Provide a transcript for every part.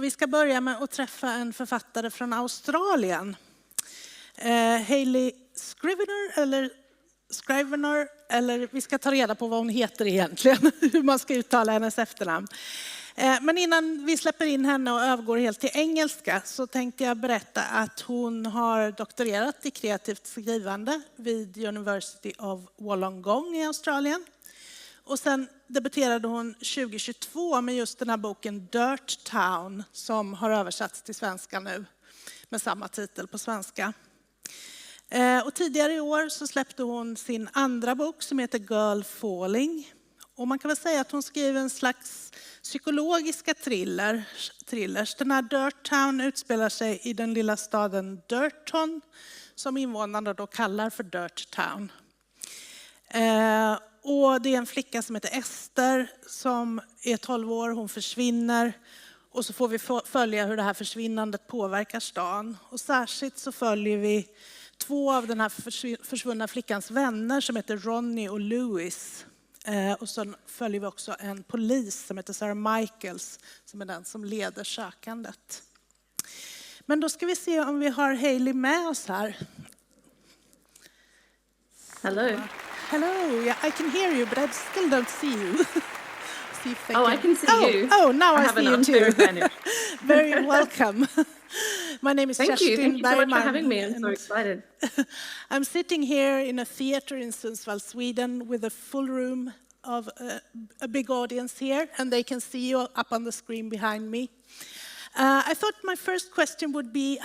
Vi ska börja med att träffa en författare från Australien. Hayley Scrivenor, eller vi ska ta reda på vad hon heter egentligen, hur man ska uttala hennes efternamn. Men innan vi släpper in henne och övergår helt till engelska så tänkte jag berätta att hon har doktorerat i kreativt skrivande vid University of Wollongong i Australien. Och sen debuterade hon 2022 med just den här boken Dirt Town som har översatts till svenska nu med samma titel på svenska. Och tidigare i år så släppte hon sin andra bok som heter Girl Falling. Och man kan väl säga att hon skriver en slags psykologiska thrillers. Den här Dirt Town utspelar sig i den lilla staden Durton som invånarna då kallar för Dirt Town. Och det är en flicka som heter Ester som är 12 år, hon försvinner. Och så får vi följa hur det här försvinnandet påverkar stan. Och särskilt så följer vi 2 av den här försvunna flickans vänner som heter Ronnie och Louis. Och så följer vi också en polis som heter Sarah Michaels som är den som leder sökandet. Men då ska vi se om vi har Hayley med oss här. Hello. Hello, yeah, I can hear you, but I still don't see you. See if I can see you. Oh, now I have see an you too. advantage. Very welcome. My name is Kerstin Thank you so Bergman. much for having me. I'm so excited. I'm sitting here in a theater in Sundsvall, Sweden, with a full room of a big audience here, and they can see you up on the screen behind me. I thought my first question would be,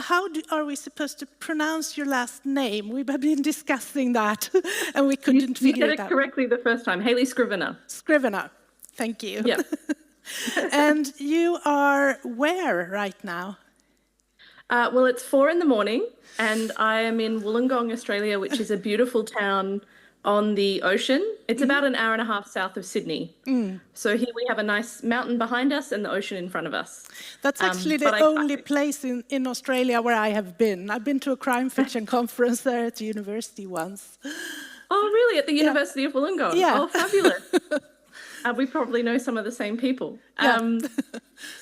are we supposed to pronounce your last name? We've been discussing that, and we couldn't figure it out. You said it correctly the first time. Hayley Scrivenor. Scrivenor. Thank you. Yeah. And you are where right now? Well, it's 4 a.m, and I am in Wollongong, Australia, which is a beautiful town on the ocean. It's about an hour and a half south of Sydney. So here we have a nice mountain behind us and the ocean in front of us. That's actually the only place in Australia where I have been. I've been to a crime fiction conference there at the university once. Oh, really? At the University of Wollongong? Yeah. Oh, fabulous. We probably know some of the same people. Yeah.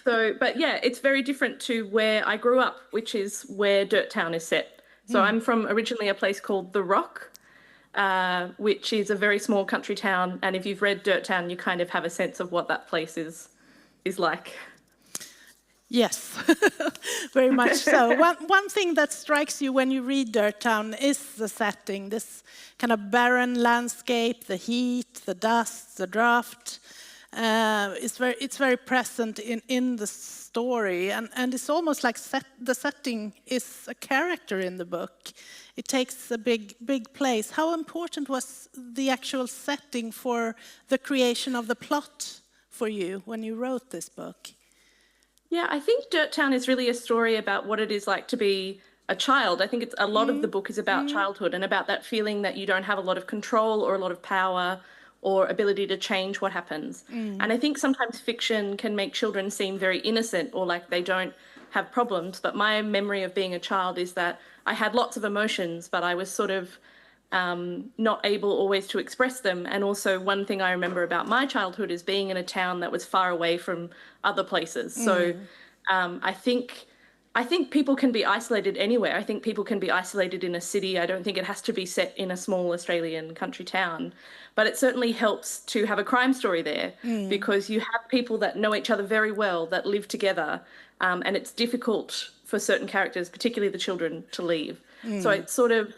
But yeah, it's very different to where I grew up, which is where Dirt Town is set. So I'm from originally a place called The Rock, which is a very small country town. And if you've read Dirt Town, you kind of have a sense of what that place is like. Yes, very much so. One thing that strikes you when you read Dirt Town is the setting, this kind of barren landscape, the heat, the dust, the draft. It's very present in the story, and it's almost like the setting is a character in the book. It takes a big place. How important was the actual setting for the creation of the plot for you when you wrote this book? Yeah, I think Dirt Town is really a story about what it is like to be a child. I think a lot of the book is about childhood and about that feeling that you don't have a lot of control or a lot of power or ability to change what happens. And I think sometimes fiction can make children seem very innocent or like they don't have problems. But my memory of being a child is that I had lots of emotions, but I was sort of not able always to express them. And also one thing I remember about my childhood is being in a town that was far away from other places. So I think people can be isolated anywhere. I think people can be isolated in a city. I don't think it has to be set in a small Australian country town. But it certainly helps to have a crime story there because you have people that know each other very well, that live together. And it's difficult for certain characters, particularly the children, to leave. So it's sort of,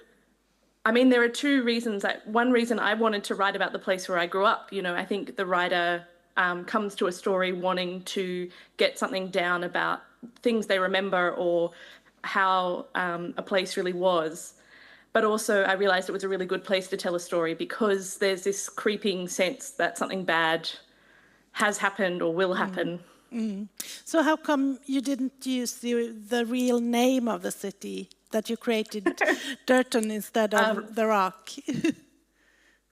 I mean, there are 2 reasons. One reason I wanted to write about the place where I grew up. You know, I think the writer comes to a story wanting to get something down about things they remember or how a place really was. But also I realized it was a really good place to tell a story because there's this creeping sense that something bad has happened or will happen. So how come you didn't use the real name of the city, that you created Durton instead of The Rock?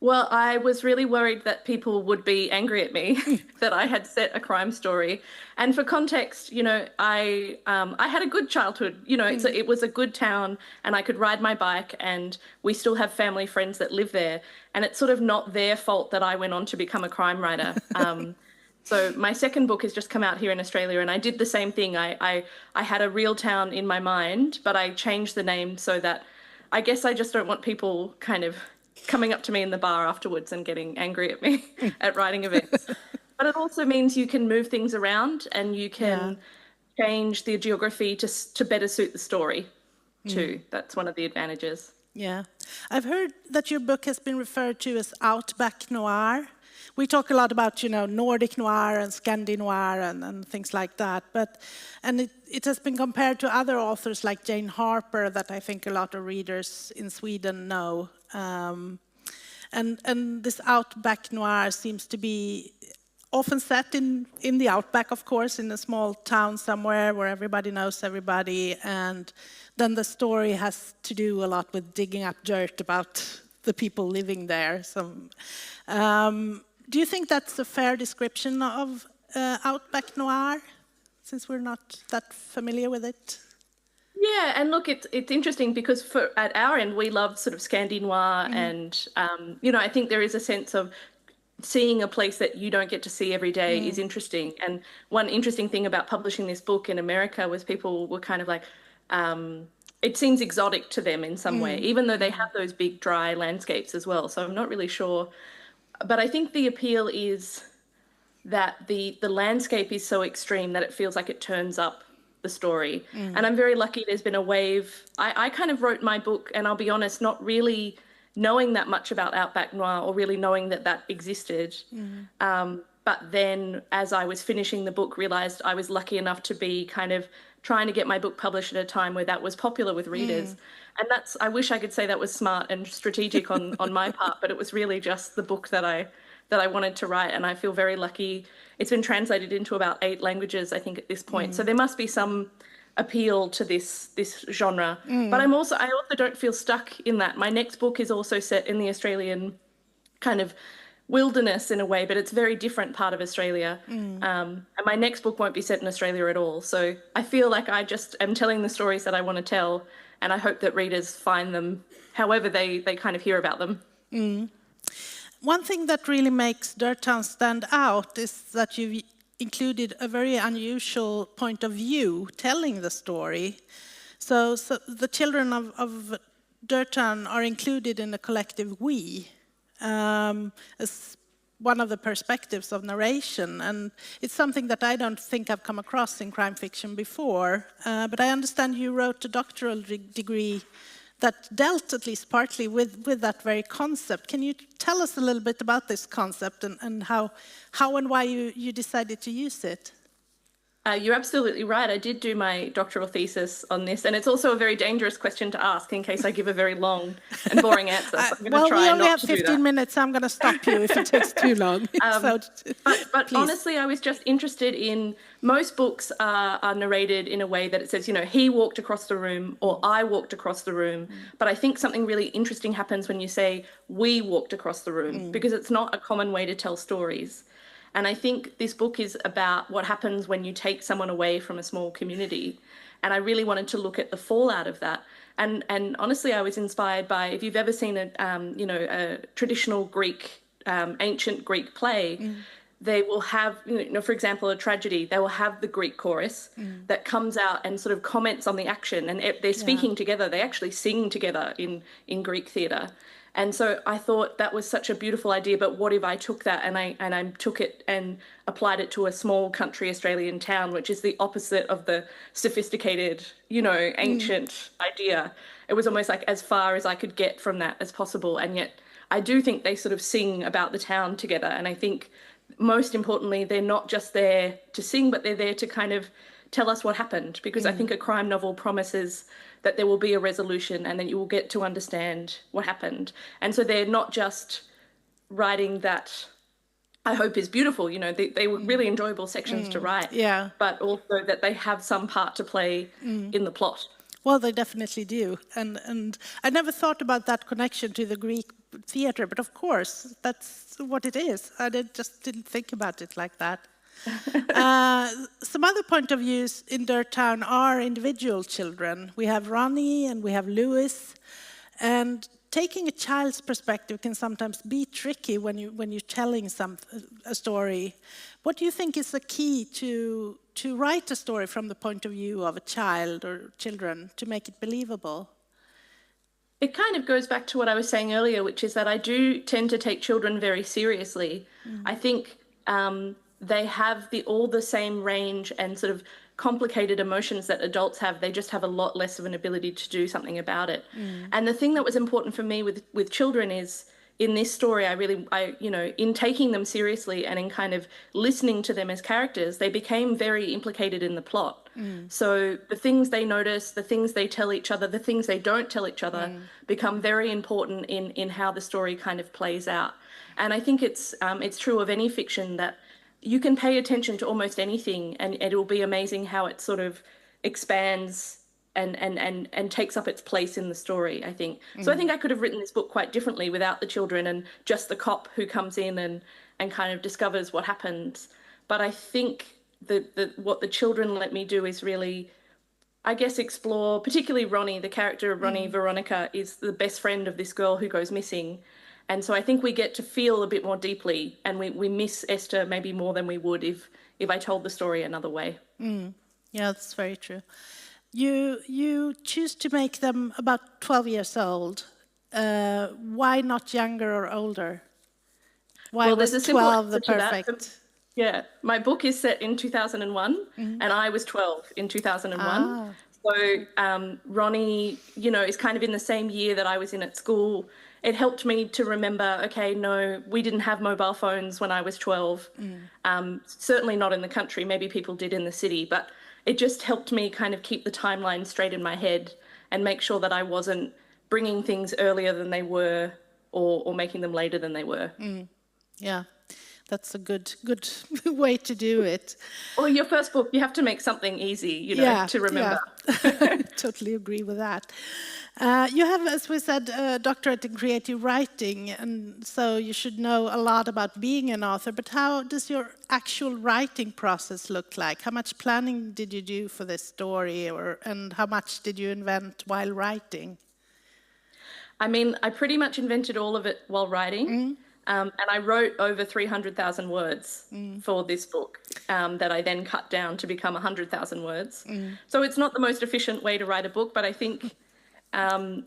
Well, I was really worried that people would be angry at me that I had set a crime story. And for context, you know, I had a good childhood. You know, it was a good town and I could ride my bike and we still have family friends that live there. And it's sort of not their fault that I went on to become a crime writer. So my second book has just come out here in Australia, and I did the same thing. I had a real town in my mind, but I changed the name so that I guess I just don't want people kind of coming up to me in the bar afterwards and getting angry at me at writing events. But it also means you can move things around and you can change the geography to better suit the story too. That's one of the advantages. Yeah. I've heard that your book has been referred to as Outback Noir. We talk a lot about, Nordic noir and Scandi noir and things like that. And it has been compared to other authors like Jane Harper that I think a lot of readers in Sweden know. And this Outback Noir seems to be often set in the outback, of course, in a small town somewhere where everybody knows everybody. And then the story has to do a lot with digging up dirt about the people living there. Do you think that's a fair description of Outback Noir, since we're not that familiar with it? Yeah, and look, it's interesting because at our end, we love sort of Scandi noir and, I think there is a sense of seeing a place that you don't get to see every day is interesting. And one interesting thing about publishing this book in America was people were kind of like, it seems exotic to them in some way, even though they have those big dry landscapes as well. So I'm not really sure. But I think the appeal is that the landscape is so extreme that it feels like it turns up the story. And I'm very lucky there's been a wave. I kind of wrote my book, and I'll be honest, not really knowing that much about Outback Noir or really knowing that existed. But then as I was finishing the book, realised I was lucky enough to be kind of trying to get my book published at a time where that was popular with readers. And I wish I could say that was smart and strategic on my part, but it was really just the book that I wanted to write. And I feel very lucky. It's been translated into about 8 languages, I think, at this point. So there must be some appeal to this genre. But I also don't feel stuck in that. My next book is also set in the Australian kind of wilderness in a way, but it's a very different part of Australia. And my next book won't be set in Australia at all. So I feel like I just am telling the stories that I want to tell, and I hope that readers find them however they kind of hear about them. One thing that really makes Dirt Town stand out is that you've included a very unusual point of view telling the story. So the children of Dirt Town are included in the collective we as one of the perspectives of narration. And it's something that I don't think I've come across in crime fiction before. But I understand you wrote a doctoral degree that dealt at least partly with that very concept. Can you tell us a little bit about this concept and how and why you decided to use it? You're absolutely right. I did do my doctoral thesis on this, and it's also a very dangerous question to ask in case I give a very long and boring answer. So I'm going to try we only not have to do 15 that. minutes, so I'm going to stop you if it takes too long. But honestly, I was just interested in, most books are narrated in a way that it says, he walked across the room or I walked across the room. But I think something really interesting happens when you say we walked across the room, because it's not a common way to tell stories. And I think this book is about what happens when you take someone away from a small community. And I really wanted to look at the fallout of that. And honestly, I was inspired by, if you've ever seen a traditional Greek, ancient Greek play, they will have, for example, a tragedy, they will have the Greek chorus that comes out and sort of comments on the action, and they're speaking together. They actually sing together in Greek theatre. And so I thought that was such a beautiful idea, but what if I took that and I took it and applied it to a small country Australian town, which is the opposite of the sophisticated, ancient idea. It was almost like as far as I could get from that as possible. And yet I do think they sort of sing about the town together. And I think most importantly, they're not just there to sing, but they're there to kind of tell us what happened, because I think a crime novel promises that there will be a resolution and then you will get to understand what happened. And so they're not just writing that I hope is beautiful, they were really enjoyable sections to write, but also that they have some part to play in the plot. Well, they definitely do. And I never thought about that connection to the Greek theater, but of course, that's what it is. I just didn't think about it like that. Some other point of views in Dirt Town are individual children. We have Ronnie and we have Louis. And taking a child's perspective can sometimes be tricky when you're telling a story. What do you think is the key to write a story from the point of view of a child or children to make it believable? It kind of goes back to what I was saying earlier, which is that I do tend to take children very seriously. I think they have all the same range and sort of complicated emotions that adults have. They just have a lot less of an ability to do something about it. And the thing that was important for me with children is, in this story, in taking them seriously and in kind of listening to them as characters, they became very implicated in the plot. So the things they notice, the things they tell each other, the things they don't tell each other become very important in how the story kind of plays out. And I think it's true of any fiction that you can pay attention to almost anything and it'll be amazing how it sort of expands and takes up its place in the story, I think. So I think I could have written this book quite differently without the children and just the cop who comes in and kind of discovers what happens. But I think what the children let me do is really, I guess, explore, particularly Ronnie, the character of Ronnie, Veronica, is the best friend of this girl who goes missing. And so I think we get to feel a bit more deeply and we miss Esther maybe more than we would if I told the story another way. Yeah, that's very true. You choose to make them about 12 years old. Why not younger or older? Why was 12 the perfect? Yeah, my book is set in 2001 and I was 12 in 2001. So Ronnie, is kind of in the same year that I was in at school. It helped me to remember, okay, no, we didn't have mobile phones when I was 12. Certainly not in the country. Maybe people did in the city, but it just helped me kind of keep the timeline straight in my head and make sure that I wasn't bringing things earlier than they were or making them later than they were. Yeah, that's a good way to do it. Well, your first book, you have to make something easy, to remember. Yeah. Totally agree with that. You have, as we said, a doctorate in creative writing, and so you should know a lot about being an author, but how does your actual writing process look like? How much planning did you do for this story, and how much did you invent while writing? I mean, I pretty much invented all of it while writing, and I wrote over 300,000 words for this book that I then cut down to become 100,000 words. So it's not the most efficient way to write a book, but I think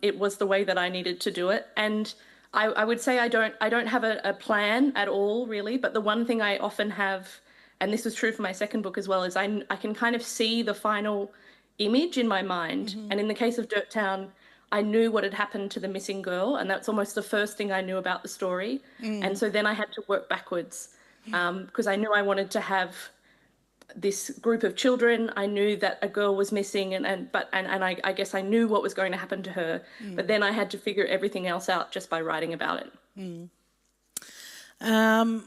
it was the way that I needed to do it. And I would say I don't have a plan at all, really. But the one thing I often have, and this was true for my second book as well, is I can kind of see the final image in my mind. And in the case of Dirt Town, I knew what had happened to the missing girl, and that's almost the first thing I knew about the story. And so then I had to work backwards because I knew I wanted to have this group of children. I knew that a girl was missing, and I guess I knew what was going to happen to her. But then I had to figure everything else out just by writing about it.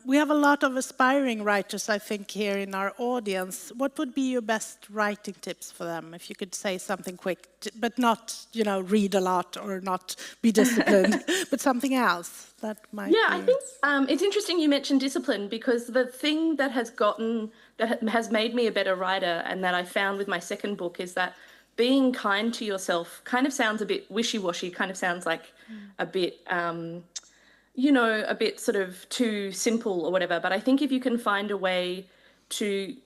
We have a lot of aspiring writers, I think, here in our audience. What would be your best writing tips for them? If you could say something quick, but not, read a lot or not be disciplined, but something else that might. Yeah, I think it's interesting you mentioned discipline, because the thing that has made me a better writer, and that I found with my second book, is that being kind to yourself kind of sounds a bit wishy-washy, kind of sounds like a bit, a bit sort of too simple or whatever. But I think if you can find a way to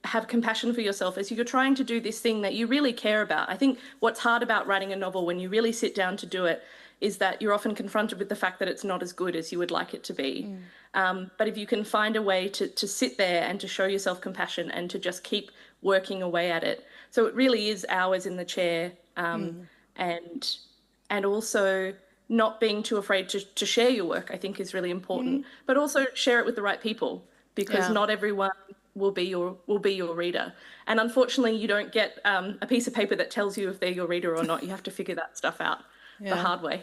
have compassion for yourself as you're trying to do this thing that you really care about. I think what's hard about writing a novel when you really sit down to do it is that you're often confronted with the fact that it's not as good as you would like it to be. But if you can find a way to sit there and to show yourself compassion and to just keep working away at it. So it really is hours in the chair, and also not being too afraid to share your work, I think, is really important. But also share it with the right people, because not everyone will be your reader. And unfortunately, you don't get a piece of paper that tells you if they're your reader or not. You have to figure that stuff out the hard way.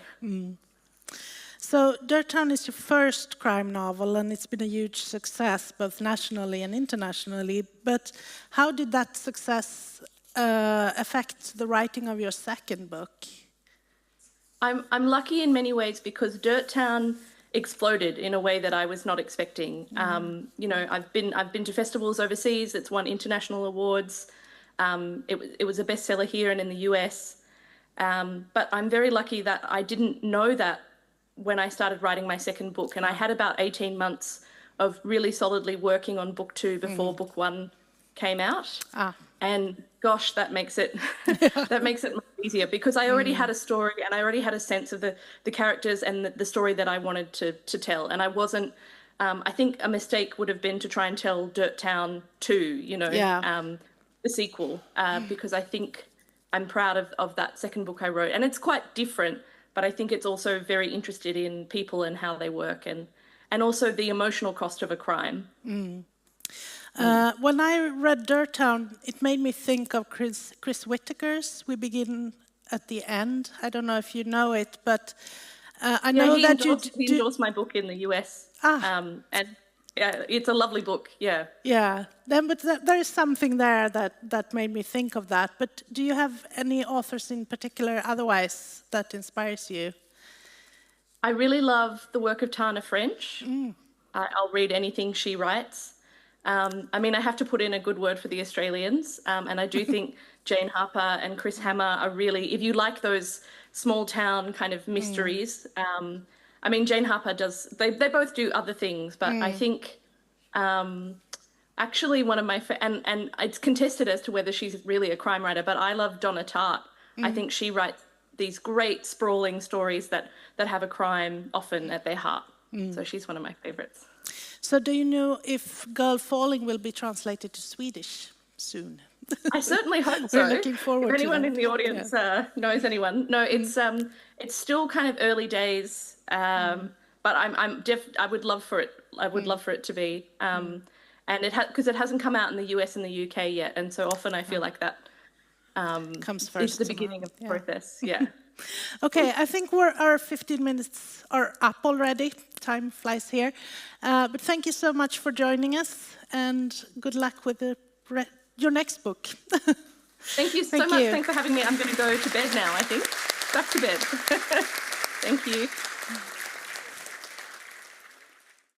So Dirt Town is your first crime novel, and it's been a huge success both nationally and internationally. But how did that success affect the writing of your second book? I'm lucky in many ways, because Dirt Town exploded in a way that I was not expecting. I've been to festivals overseas. It's won international awards. It was a bestseller here and in the US. But I'm very lucky that I didn't know that when I started writing my second book, and I had about 18 months of really solidly working on book 2 before book 1 came out. And gosh, that makes it that makes it much easier, because I already had a story and I already had a sense of the characters and the story that I wanted to tell. And I wasn't, I think a mistake would have been to try and tell Dirt Town 2, you know, the sequel, because I think I'm proud of that second book I wrote. And it's quite different, but I think it's also very interested in people and how they work, and also the emotional cost of a crime. When I read Dirt Town, it made me think of Chris Whittaker's We Begin at the End. I don't know if you know it, but I know that he endorsed my book in the US. And it's a lovely book, yeah. Yeah, but there is something there that made me think of that. But do you have any authors in particular otherwise that inspires you? I really love the work of Tana French. I'll read anything she writes. I mean, I have to put in a good word for the Australians, and I do think Jane Harper and Chris Hammer are really, if you like those small town kind of mysteries, I mean, Jane Harper does, they both do other things, but I think actually one of my, and it's contested as to whether she's really a crime writer, but I love Donna Tartt. I think she writes these great sprawling stories that have a crime often at their heart. So she's one of my favorites. So do you know if Girl Falling will be translated to Swedish soon? I certainly hope so. We're looking forward to if anyone that. in the audience knows anyone. No, it's still kind of early days, but I would love for it. I would love for it to be, and because it hasn't come out in the US and the UK yet, and so often I feel like that comes first. It's the beginning of the process. Yeah. Okay, I think our 15 minutes are up already. Time flies here. But thank you so much for joining us, and good luck with your next book. Thank you so much. Thanks for having me. I'm going to go to bed now, I think. Back to bed. Thank you.